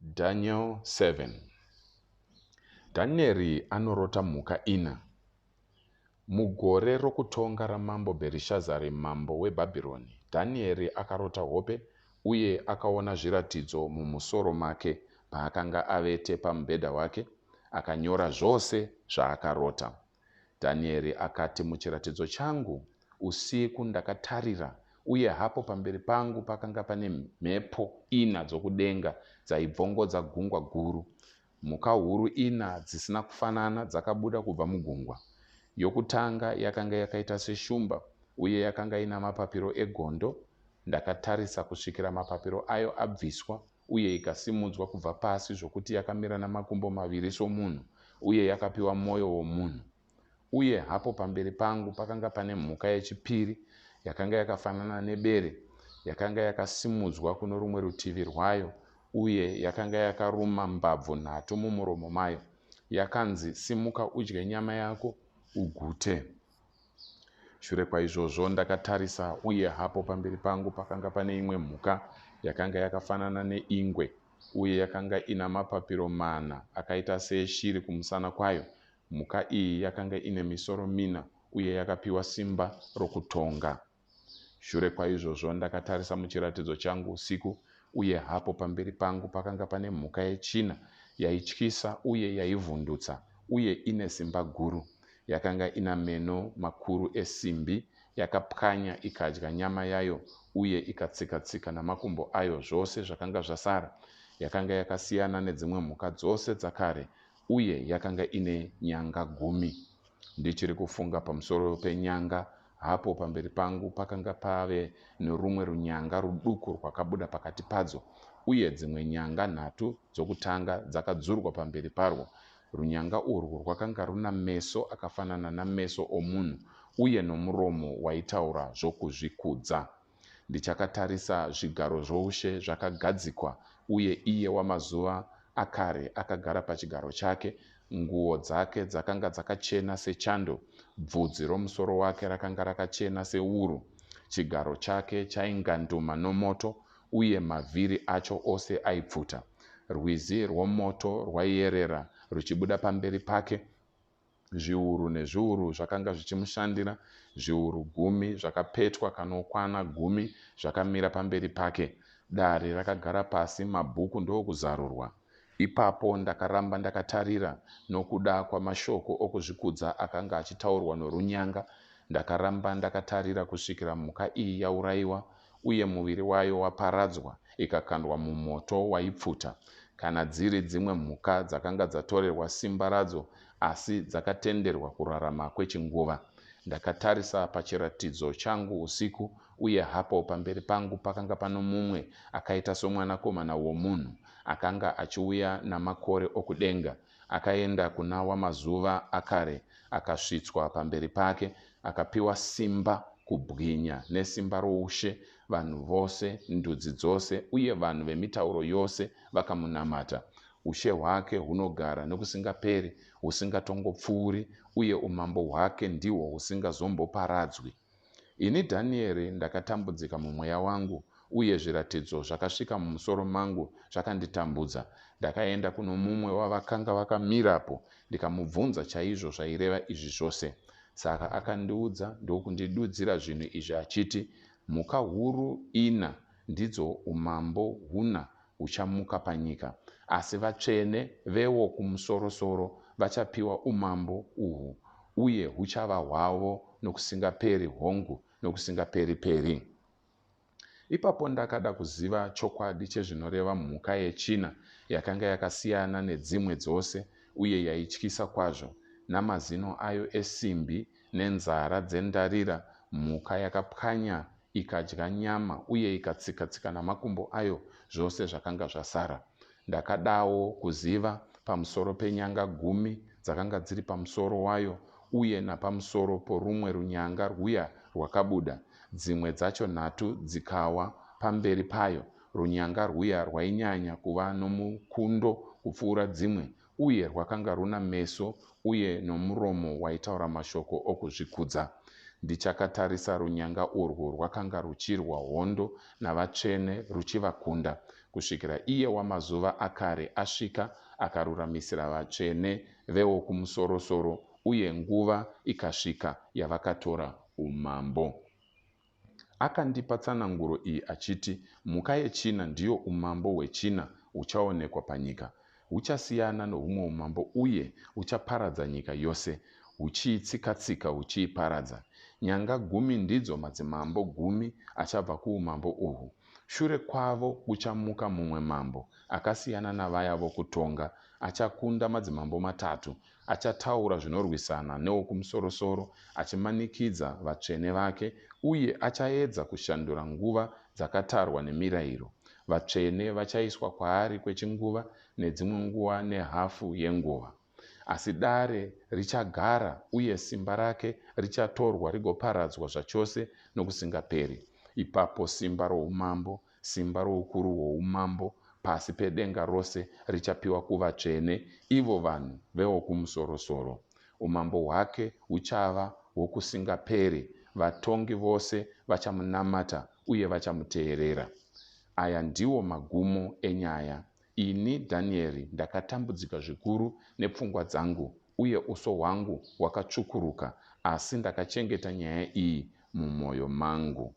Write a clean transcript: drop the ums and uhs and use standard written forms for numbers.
Daniel 7. Danieri anorota mhuka ina. Mugore rokutonga ramambo Bherishazari mambo weBhabhironi, Dhanieri akarota hope uye akaona zviratidzo mumusoro make paakanga avete pamubhedha wake, akanyora zvose zvaakarota. Dhanieri akati, muchiratidzo changu usiku ndakatarira, uye hapo pamberi pangu pakanga pane mhepo ina dzokudenga dzaibvongodza gungwa guru. Mhuka huru ina dzisina kufanana dzakabuda kubva mugungwa. Yokutanga yakanga yakaita seshumba uye yakanga ina mapapiro egondo. Ndakatarisa kusvikira mapapiro ayo abviswa uye ikasimudzwa kubva pasi zvokuti yakamira namakumbo maviri somunhu uye yakapiwa mwoyo womunhu. Uye hapo pamberi pangu pakanga pane mhuka yechipiri yakanga yakafanana nebere, yakanga yakasimudzwa kuno rumwe rutivi rwayo uye yakanga yakaruma mbabvu nhatu mumuromo mayo. Yakanzi, simuka udye nyama yako ugute. Shure kwaizvozvo ndakatarisa, uye hapo pamberi pangu pakanga pane imwe mhuka yakanga yakafanana neingwe uye yakanga ina mapapiro mana akaita seshiri kumusana kwayo. Mhuka iyi yakanga ine misoro mina uye yakapiwa simba rokutonga. Shure kwaizvozvo ndakatarisa muchiratidzo changu usiku, uye hapo pamberi pangu pakanga pane mhuka yechina yaityisa uye yaivhundutsa uye ine simba guru. Yakanga ina meno makuru esimbi, yakapwanya ikadya nyama yayo uye ikatsika-tsika namakumbo ayo zvose zvakanga zvasara. Yakanga yakasiyana nedzimwe mhuka dzose dzakare uye yakanga ine nyanga 10. Ndichiri kufunga pamusoro penyanga, hapo pamberi pangu pakanga pave nerumwe runyanga ruduku rwakabuda pakati padzo, uye dzimwe nyanga 3 dzokutanga dzakadzurwa pamberi parwo. Runyanga urwu rwakanga runa meso akafanana nameso omunhu uye nomuromo waitaura zvokuzvikudza. Ndichakatarisa zvigaro zvoushe zvakagadzikwa, uye iye wamazuva akare akagara pachigaro chake. Nguo dzake dzakanga dzakachena sechando, bvudzi romusoro wake rakanga rakachena seuru. Chigaro chake chainganduma nomoto, uye mavhiri acho ose aipfuta. Rwizi rwomoto rwaiyerera ruchibuda pamberi pake. Zviuru nezviuru zvakanga zvichimushandira, zviuru 10 zvakapetwa kanokwana 10 zvakamira pamberi pake. Dare rakagara pasi, mabhuku ndokuzarurwa. Ipapo ndakaramba ndakatarira, nokuda kwamashoko okuzvikudza akanga achitaurwa norunyanga. Ndakaramba ndakatarira kusvikira mhuka iyi yaurayiwa uye muviri wayo waparadzwa ikakandwa mumoto waipfuta. Kana dziri dzimwe mhuka dzakanga dzatorerwa simba radzo asi dzakatenderwa kurarama kwechinguva. Ndakatarisa pachiratidzo changu usiku, uye hapo pamberi pangu pakanga pano mumwe akaita somwanakomana womunhu, akanga achiuya namakore okudenga. Akaenda kuna wamazuva akare, akasvitswa pamberi pake, akapiwa simba, kubwinya nesimba roushe. Vanhu vose, ndudzi dzose uye vanhu vemitauro yose vakamunamata. Ushe hwake hunogara nokusingaperi, husingatongopfuuri, uye umambo hwake ndihwo husingazomboparadzwi. Ini Dhanieri ndakatambudzika mumweya wangu, uye zviratidzo zvakasvika mumusoro mangu zvakanditambudza. Ndakaenda kuno mumwe wavakanga vakamirapo, ndikamubvunza chaizvo zvaireva izvi zvose. Saka akandiudza ndokundidudzira zvinhu izvi achiti, mhuka huru 4 ndidzo umambo 4 huchamuka panyika, asi vatsvene vewo kumusoro-soro vachapiwa umambo uhwu, uye huchava hwavo nokusingaperi hongu nokusingaperi-peri. Ipapo ndakada kuziva chokwadi chezvinoreva mhuka yechina yakanga yakasiyana nedzimwe dzose uye yaityisa kwazvo, namazino ayo esimbi nenzara dzendarira. Mhuka yakapwanya ikadya nyama uye ikatsika-tsika namakumbo ayo zvose zvakanga zvasara. Ndakadawo kuziva pamusoro penyanga 10 dzakanga dziri pamusoro wayo, uye napamusoro porumwe runyanga rwuya rwakabuda. Dzimwe dzacho 3 dzikawa pamberi payo. Runyanga rwuya rwainyanya kuva nomukundo kupfuura dzimwe, uye rwakanga runa meso uye nomuromo waitaura mashoko okuzvikudza. Ndichakatarisa, runyanga urwu rwakanga ruchirwa hondo navatsvene ruchivakunda. kusvikira iye wamazuva akare asvika akaruramisira vatsvene vewokumusoro-soro, uye nguva ikasvika yavakatora umambo. Akandipa tsananguro iyi achiti, mhuka yechina ndiyo umambo hwechina huchaonekwa panyika. Huchasiyana nohumwe umambo uye huchaparadza nyika yose, huchiitsika-tsika huchiiparadza. Nyanga 10 ndidzo madzimambo 10 achabva kuumambo uhwu. Shure kwavo kuchamuka mumwe mambo akasiyana navaya vokutonga, achakunda madzimambo 3, achataura zvinorwisana newokumusoro-soro, achimanikidza vatsvene vake, uye achaedza kushandura nguva dzakatarwa nemirayiro. Vatsvene vachaiswa kwaari kwechinguva, nedzimwe nguva nehafu yenguva. Asi dare richagara, uye simba rake richatorwa rigoparadzwa zvachose nokusingaperi. Ipapo simba roumambo, simba roukuru hwoumambo pasi pedenga rose richapiwa kuvatsvene, ivo vanhu vewokumusoro-soro. Umambo hwake huchava hwokusingaperi. Vatongi vose vachamunamata uye vachamuteerera. Aya ndiwo magumo enyaya. Ini Dhanieri ndakatambudzika zvikuru nepfungwa dzangu, uye uso hwangu hwakatsvukuruka, asi ndakachengeta nyaya iyi mumwoyo mangu.